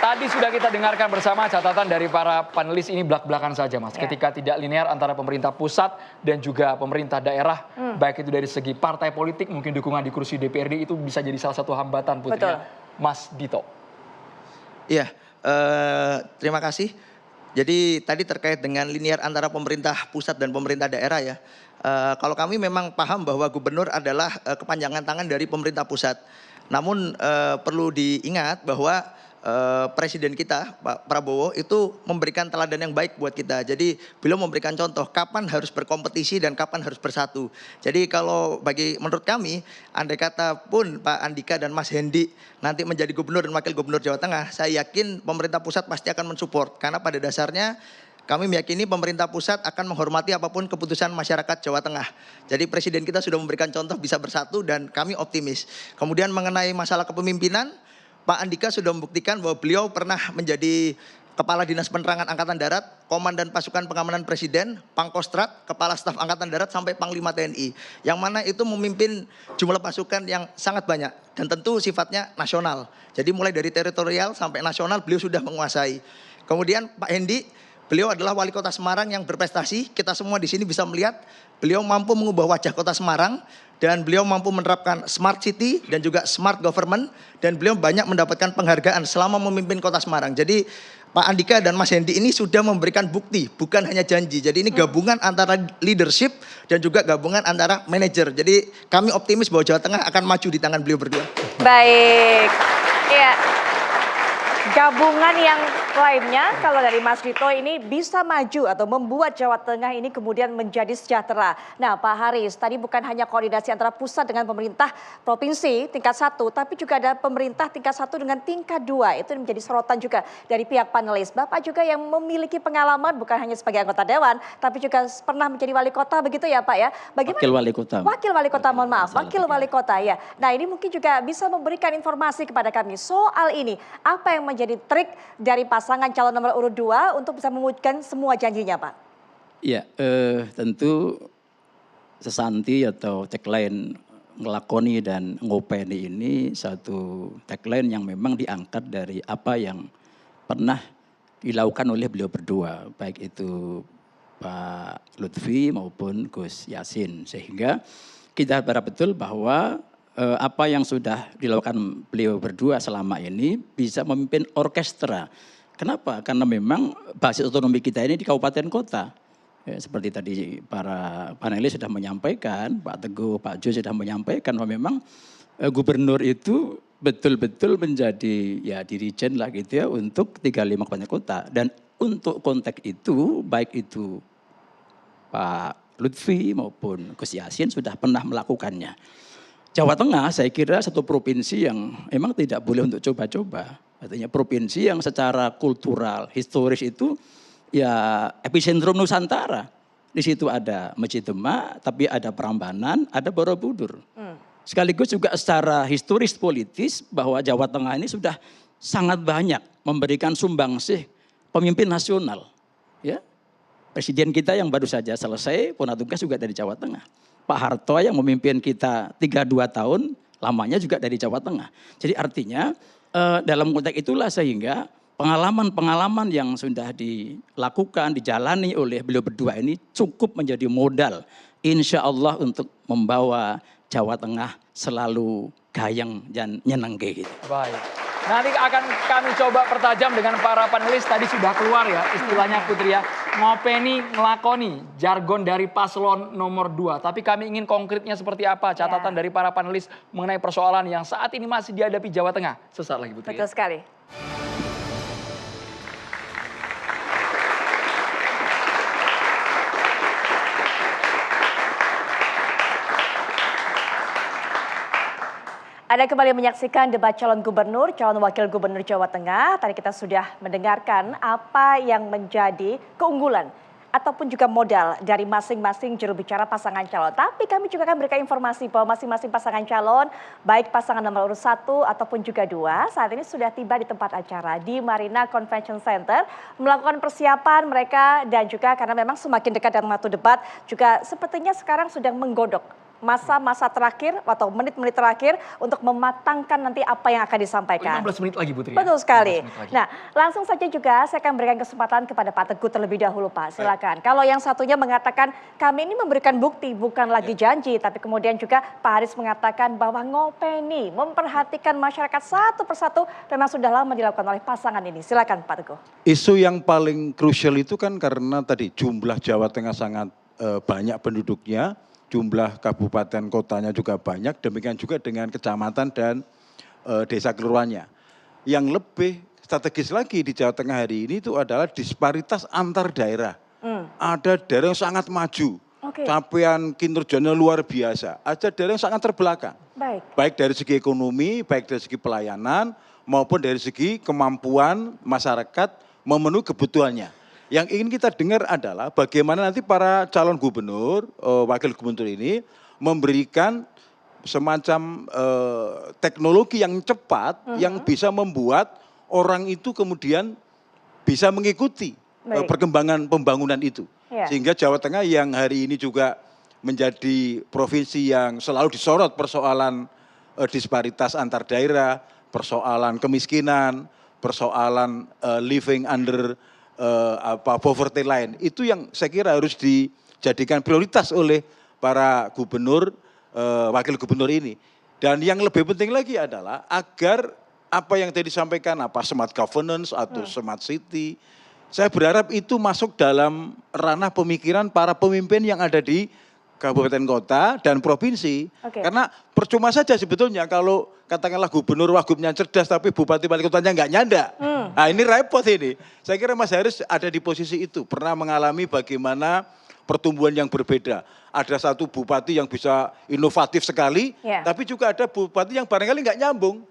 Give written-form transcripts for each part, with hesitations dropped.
Tadi sudah kita dengarkan bersama catatan dari para panelis ini belak-belakan saja, Mas. Ketika tidak linear antara pemerintah pusat dan juga pemerintah daerah, baik itu dari segi partai politik, mungkin dukungan di kursi DPRD itu bisa jadi salah satu hambatan putrinya. Mas Dito. Iya, terima kasih. Jadi tadi terkait dengan linear antara pemerintah pusat dan pemerintah daerah ya. Kalau kami memang paham bahwa gubernur adalah kepanjangan tangan dari pemerintah pusat. Namun perlu diingat bahwa Presiden kita Pak Prabowo itu memberikan teladan yang baik buat kita. Jadi beliau memberikan contoh kapan harus berkompetisi dan kapan harus bersatu. Jadi kalau menurut kami, andai kata pun Pak Andika dan Mas Hendi nanti menjadi gubernur dan wakil gubernur Jawa Tengah, saya yakin pemerintah pusat pasti akan mensupport. Karena pada dasarnya kami meyakini pemerintah pusat akan menghormati apapun keputusan masyarakat Jawa Tengah. Jadi Presiden kita sudah memberikan contoh bisa bersatu dan kami optimis. Kemudian mengenai masalah kepemimpinan, Pak Andika sudah membuktikan bahwa beliau pernah menjadi Kepala Dinas Penerangan Angkatan Darat, Komandan Pasukan Pengamanan Presiden, Pangkostrat, Kepala Staf Angkatan Darat sampai Panglima TNI. Yang mana itu memimpin jumlah pasukan yang sangat banyak dan tentu sifatnya nasional. Jadi mulai dari teritorial sampai nasional beliau sudah menguasai. Kemudian Pak Hendi, beliau adalah wali kota Semarang yang berprestasi. Kita semua di sini bisa melihat beliau mampu mengubah wajah kota Semarang dan beliau mampu menerapkan smart city dan juga smart government dan beliau banyak mendapatkan penghargaan selama memimpin kota Semarang. Jadi Pak Andika dan Mas Hendi ini sudah memberikan bukti, bukan hanya janji. Jadi ini gabungan antara leadership dan juga gabungan antara manajer. Jadi kami optimis bahwa Jawa Tengah akan maju di tangan beliau berdua. Baik, ya. Gabungan yang klaimnya kalau dari Mas Dito ini bisa maju atau membuat Jawa Tengah ini kemudian menjadi sejahtera. Nah Pak Haris, tadi bukan hanya koordinasi antara pusat dengan pemerintah provinsi tingkat 1, tapi juga ada pemerintah tingkat 1 dengan tingkat 2. Itu menjadi sorotan juga dari pihak panelis. Bapak juga yang memiliki pengalaman bukan hanya sebagai anggota dewan, tapi juga pernah menjadi wali kota begitu ya Pak ya. Bagaimana? Wakil wali kota. Wakil wali kota, mohon maaf. Wakil wali kota ya. Nah ini mungkin juga bisa memberikan informasi kepada kami soal ini. Apa yang menjadi trik dari pasangan calon nomor urut 2 untuk bisa mewujudkan semua janjinya Pak? Iya, tentu sesanti atau tagline ngelakoni dan ngopeni ini satu tagline yang memang diangkat dari apa yang pernah dilakukan oleh beliau berdua. Baik itu Pak Lutfi maupun Gus Yassin. Sehingga kita berharap betul bahwa apa yang sudah dilakukan beliau berdua selama ini bisa memimpin orkestra. Kenapa? Karena memang basis otonomi kita ini di kabupaten kota. Ya, seperti tadi para panelis sudah menyampaikan, Pak Teguh, Pak Jo sudah menyampaikan bahwa memang gubernur itu betul-betul menjadi ya dirijen lah gitu ya untuk 35 kabupaten kota. Dan untuk konteks itu baik itu Pak Lutfi maupun Gus Yassin sudah pernah melakukannya. Jawa Tengah saya kira satu provinsi yang memang tidak boleh untuk coba-coba. Artinya provinsi yang secara kultural, historis itu ya epicentrum Nusantara. Di situ ada Masjid Demak, tapi ada Prambanan, ada Borobudur. Sekaligus juga secara historis politis bahwa Jawa Tengah ini sudah sangat banyak memberikan sumbangsih pemimpin nasional. Ya, Presiden kita yang baru saja selesai, purna tugas juga dari Jawa Tengah. Pak Harto yang memimpin kita 32 tahun, lamanya juga dari Jawa Tengah. Jadi artinya dalam konteks itulah sehingga pengalaman-pengalaman yang sudah dilakukan, dijalani oleh beliau berdua ini cukup menjadi modal insya Allah untuk membawa Jawa Tengah selalu gayeng dan nyenengke gitu. Baik. Nanti akan kami coba pertajam dengan para panelis. Tadi sudah keluar ya istilahnya Putri ya. Ngopeni, ngelakoni. Jargon dari paslon nomor 2. Tapi kami ingin konkretnya seperti apa. Catatan dari para panelis mengenai persoalan yang saat ini masih dihadapi Jawa Tengah. Sesaat lagi Putri. Betul sekali. Anda kembali menyaksikan debat calon gubernur, calon wakil gubernur Jawa Tengah. Tadi kita sudah mendengarkan apa yang menjadi keunggulan ataupun juga modal dari masing-masing juru bicara pasangan calon. Tapi kami juga akan berikan informasi bahwa masing-masing pasangan calon, baik pasangan nomor urut 1 ataupun juga 2, saat ini sudah tiba di tempat acara di Marina Convention Center, melakukan persiapan mereka dan juga karena memang semakin dekat dengan waktu debat, juga sepertinya sekarang sudah menggodok masa-masa terakhir atau menit-menit terakhir untuk mematangkan nanti apa yang akan disampaikan. 15 menit lagi Putri. Betul sekali. 15 menit lagi. Nah, langsung saja juga saya akan berikan kesempatan kepada Pak Teguh terlebih dahulu, Pak. Silakan. Kalau yang satunya mengatakan kami ini memberikan bukti, bukan lagi janji, tapi kemudian juga Pak Haris mengatakan bahwa ngopeni, memperhatikan masyarakat satu persatu memang sudah lama dilakukan oleh pasangan ini. Silakan Pak Teguh. Isu yang paling krusial itu kan karena tadi jumlah Jawa Tengah sangat banyak penduduknya, jumlah kabupaten kotanya juga banyak, demikian juga dengan kecamatan dan desa kelurahannya. Yang lebih strategis lagi di Jawa Tengah hari ini itu adalah disparitas antar daerah. Ada daerah yang sangat maju, capaian kinerjanya luar biasa, ada daerah yang sangat terbelakang. Baik dari segi ekonomi, baik dari segi pelayanan, maupun dari segi kemampuan masyarakat memenuhi kebutuhannya. Yang ingin kita dengar adalah bagaimana nanti para calon gubernur, wakil gubernur ini memberikan semacam teknologi yang cepat yang bisa membuat orang itu kemudian bisa mengikuti perkembangan pembangunan itu. Sehingga Jawa Tengah yang hari ini juga menjadi provinsi yang selalu disorot persoalan disparitas antar daerah, persoalan kemiskinan, persoalan living under poverty line, itu yang saya kira harus dijadikan prioritas oleh para gubernur, wakil gubernur ini. Dan yang lebih penting lagi adalah agar apa yang tadi disampaikan, apa smart governance atau smart city, saya berharap itu masuk dalam ranah pemikiran para pemimpin yang ada di kabupaten kota dan provinsi. Karena percuma saja sebetulnya kalau katakanlah gubernur wagubnya cerdas tapi bupati wali kotanya nggak nyanda. Nah ini repot ini. Saya kira Mas Haris ada di posisi itu. Pernah mengalami bagaimana pertumbuhan yang berbeda. Ada satu bupati yang bisa inovatif sekali, tapi juga ada bupati yang barangkali nggak nyambung.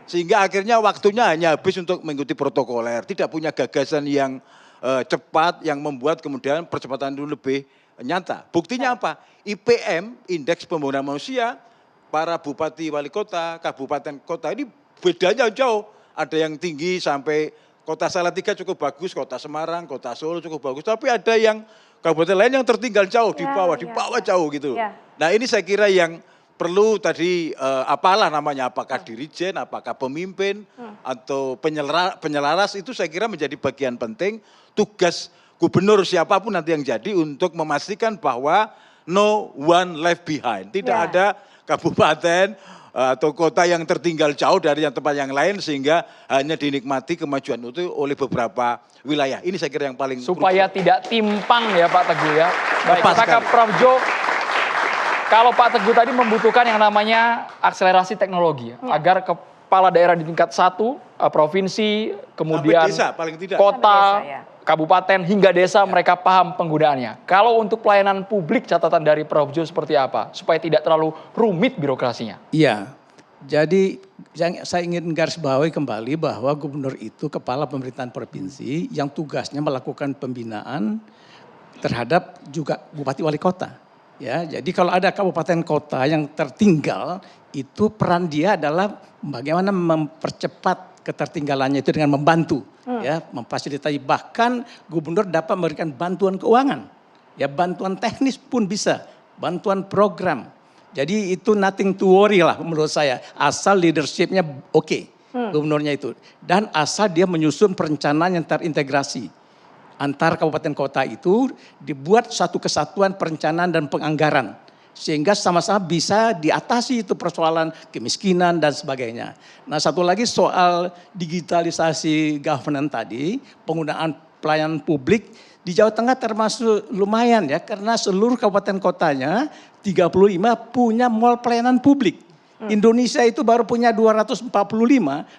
Sehingga akhirnya waktunya hanya habis untuk mengikuti protokoler. Tidak punya gagasan yang cepat yang membuat kemudian percepatan itu lebih nyata. Buktinya apa? IPM, Indeks Pembangunan Manusia, para bupati wali kota, kabupaten kota ini bedanya jauh. Ada yang tinggi sampai kota Salatiga cukup bagus, kota Semarang, kota Solo cukup bagus. Tapi ada yang kabupaten lain yang tertinggal jauh, di bawah jauh gitu. Nah ini saya kira yang perlu tadi apalah namanya, apakah dirijen, apakah pemimpin, atau penyelaras itu saya kira menjadi bagian penting tugas gubernur siapapun nanti yang jadi untuk memastikan bahwa no one left behind. Tidak ada kabupaten atau kota yang tertinggal jauh dari yang tempat yang lain sehingga hanya dinikmati kemajuan itu oleh beberapa wilayah. Ini saya kira yang paling supaya tidak timpang ya Pak Teguh ya. Baik, Tepat kita ke sekali. Prof. Jo. Kalau Pak Teguh tadi membutuhkan yang namanya akselerasi teknologi agar kepala daerah di tingkat 1, provinsi, kemudian desa, paling tidak. kota, Sampai desa, kabupaten hingga desa mereka paham penggunaannya. Kalau untuk pelayanan publik catatan dari Prof. Jo seperti apa supaya tidak terlalu rumit birokrasinya? Iya, jadi saya ingin garis bawahi kembali bahwa gubernur itu kepala pemerintahan provinsi yang tugasnya melakukan pembinaan terhadap juga bupati wali kota. Ya, jadi kalau ada kabupaten kota yang tertinggal, itu peran dia adalah bagaimana mempercepat ketertinggalannya itu dengan membantu, ya, memfasilitasi, bahkan gubernur dapat memberikan bantuan keuangan, ya, bantuan teknis pun bisa, bantuan program. Jadi itu nothing to worry lah menurut saya, asal leadershipnya oke, gubernurnya itu, dan asal dia menyusun perencanaan yang terintegrasi. Antar kabupaten kota itu dibuat satu kesatuan perencanaan dan penganggaran. Sehingga sama-sama bisa diatasi itu persoalan kemiskinan dan sebagainya. Nah satu lagi soal digitalisasi governance tadi, penggunaan pelayanan publik di Jawa Tengah termasuk lumayan ya. Karena seluruh kabupaten kotanya 35 punya mall pelayanan publik. Indonesia itu baru punya 245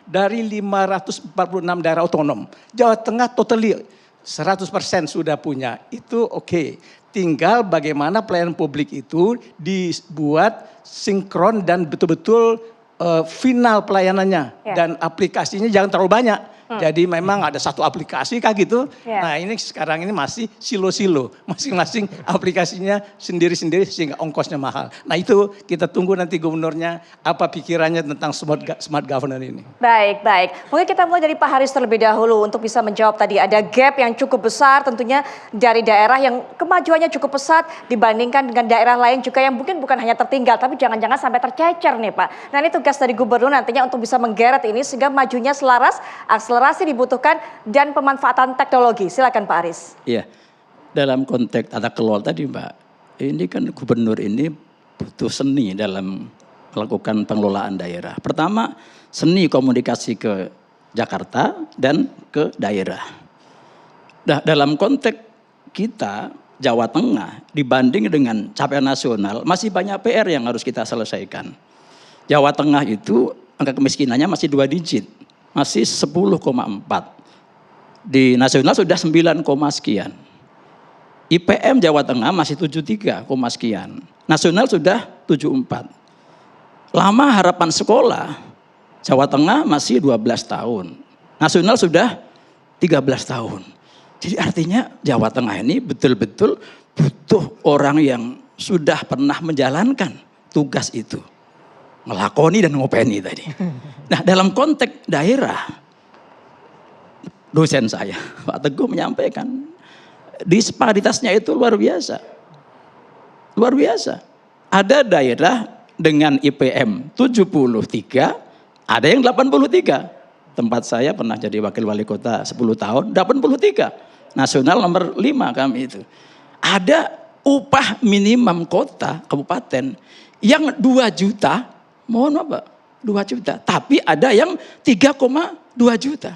dari 546 daerah otonom. Jawa Tengah totally 100% sudah punya, itu oke. Tinggal bagaimana pelayanan publik itu dibuat sinkron dan betul-betul final pelayanannya. Dan aplikasinya jangan terlalu banyak. Jadi memang ada satu aplikasi kah gitu. Ya. Nah ini sekarang ini masih silo-silo. Masing-masing aplikasinya sendiri-sendiri sehingga ongkosnya mahal. Nah itu kita tunggu nanti gubernurnya apa pikirannya tentang smart governance ini. Baik, baik. Mungkin kita mulai dari Pak Haris terlebih dahulu untuk bisa menjawab tadi. Ada gap yang cukup besar tentunya dari daerah yang kemajuannya cukup pesat dibandingkan dengan daerah lain juga yang mungkin bukan hanya tertinggal tapi jangan-jangan sampai tercecer nih Pak. Nah ini tugas dari gubernur nantinya untuk bisa menggeret ini sehingga majunya selaras, akselerasi dibutuhkan dan pemanfaatan teknologi. Silakan Pak Haris. Iya, dalam konteks tata kelola tadi Mbak, ini kan gubernur ini butuh seni dalam melakukan pengelolaan daerah. Pertama, seni komunikasi ke Jakarta dan ke daerah. Nah, dalam konteks kita, Jawa Tengah dibanding dengan capaian nasional, masih banyak PR yang harus kita selesaikan. Jawa Tengah itu angka kemiskinannya masih 2 digit, masih 10,4. Di nasional sudah 9, sekian. IPM Jawa Tengah masih 73, sekian. Nasional sudah 74. Lama harapan sekolah, Jawa Tengah masih 12 tahun. Nasional sudah 13 tahun. Jadi artinya Jawa Tengah ini betul-betul butuh orang yang sudah pernah menjalankan tugas itu. Ngelakoni dan ngopeni tadi. Nah dalam konteks daerah, dosen saya, Pak Teguh menyampaikan, disparitasnya itu luar biasa. Luar biasa. Ada daerah dengan IPM 73, ada yang 83. Tempat saya pernah jadi wakil wali kota 10 tahun, 83. Nasional nomor 5 kami itu. Ada upah minimum kota, kabupaten, yang 2 juta, mohon maaf Pak, 2 juta. Tapi ada yang 3,2 juta.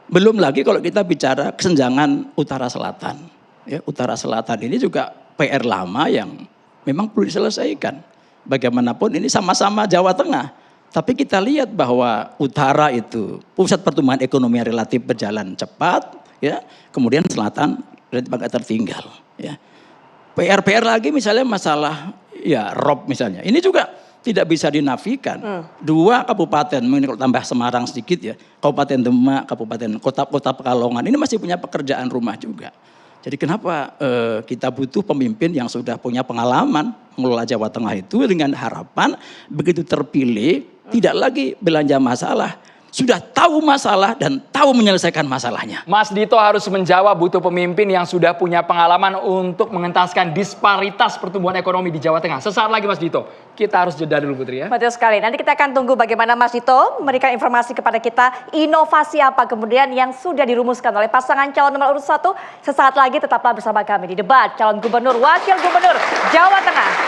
Belum lagi kalau kita bicara kesenjangan utara selatan. Ya, utara selatan ini juga PR lama yang memang perlu diselesaikan. Bagaimanapun ini sama-sama Jawa Tengah. Tapi kita lihat bahwa utara itu pusat pertumbuhan ekonomi yang relatif berjalan cepat. Ya, kemudian selatan relatif agak tertinggal. Ya. PR lagi misalnya masalah ya rob misalnya. Ini juga tidak bisa dinafikan. 2 kabupaten, mungkin kalau tambah Semarang sedikit ya, Kabupaten Demak, Kabupaten Kota Pekalongan, ini masih punya pekerjaan rumah juga. Jadi kenapa kita butuh pemimpin yang sudah punya pengalaman mengelola Jawa Tengah itu dengan harapan begitu terpilih tidak lagi belanja masalah, sudah tahu masalah dan tahu menyelesaikan masalahnya. Mas Dito harus menjawab butuh pemimpin yang sudah punya pengalaman untuk mengentaskan disparitas pertumbuhan ekonomi di Jawa Tengah. Sesaat lagi Mas Dito, kita harus jeda dulu Putri ya. Betul sekali. Nanti kita akan tunggu bagaimana Mas Dito memberikan informasi kepada kita inovasi apa kemudian yang sudah dirumuskan oleh pasangan calon nomor urut 1. Sesaat lagi tetaplah bersama kami di debat calon gubernur wakil gubernur Jawa Tengah.